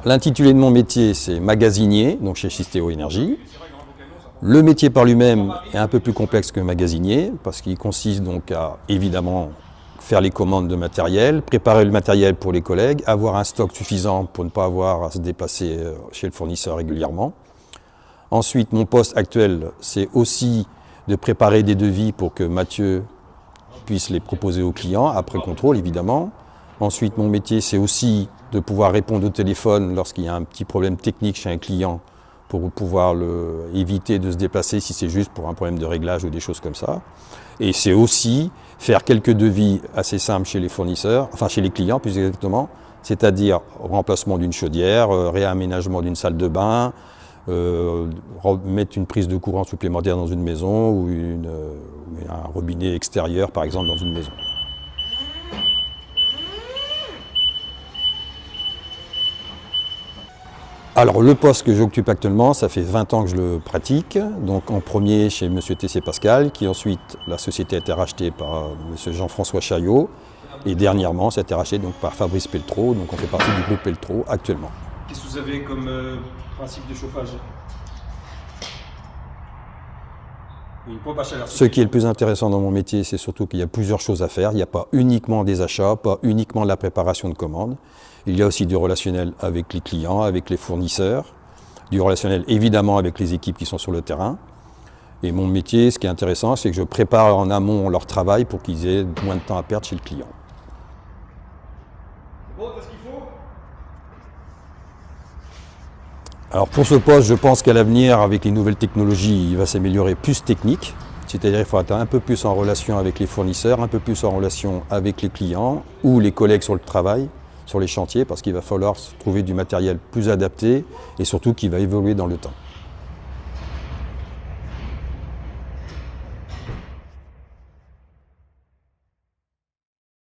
L'intitulé de mon métier, c'est magasinier, donc chez Systéo Énergie. Le métier par lui-même est un peu plus complexe que magasinier, parce qu'il consiste donc à, évidemment, faire les commandes de matériel, préparer le matériel pour les collègues, avoir un stock suffisant pour ne pas avoir à se déplacer chez le fournisseur régulièrement. Ensuite, mon poste actuel, c'est aussi de préparer des devis pour que Mathieu puisse les proposer aux clients, après contrôle évidemment. Ensuite, mon métier, c'est aussi de pouvoir répondre au téléphone lorsqu'il y a un petit problème technique chez un client pour pouvoir éviter de se déplacer si c'est juste pour un problème de réglage ou des choses comme ça. Et c'est aussi faire quelques devis assez simples chez les fournisseurs, enfin chez les clients plus exactement, c'est-à-dire remplacement d'une chaudière, réaménagement d'une salle de bain, mettre une prise de courant supplémentaire dans une maison ou un robinet extérieur par exemple dans une maison. Alors le poste que j'occupe actuellement, ça fait 20 ans que je le pratique, donc en premier chez M. Tessé Pascal, qui ensuite, la société a été rachetée par M. Jean-François Chaillot, et dernièrement, ça a été racheté donc, par Fabrice Pelletreau, donc on fait partie du groupe Pelletreau actuellement. Qu'est-ce que vous avez comme principe de chauffage? Une pompe à chaleur. Ce qui est le plus intéressant dans mon métier, c'est surtout qu'il y a plusieurs choses à faire. Il n'y a pas uniquement des achats, pas uniquement de la préparation de commandes. Il y a aussi du relationnel avec les clients, avec les fournisseurs, du relationnel évidemment avec les équipes qui sont sur le terrain. Et mon métier, ce qui est intéressant, c'est que je prépare en amont leur travail pour qu'ils aient moins de temps à perdre chez le client. Bon, t'as ce qu'il faut? Alors pour ce poste, je pense qu'à l'avenir, avec les nouvelles technologies, il va s'améliorer plus technique. C'est-à-dire qu'il faut être un peu plus en relation avec les fournisseurs, un peu plus en relation avec les clients ou les collègues sur le travail, sur les chantiers, parce qu'il va falloir trouver du matériel plus adapté et surtout qui va évoluer dans le temps.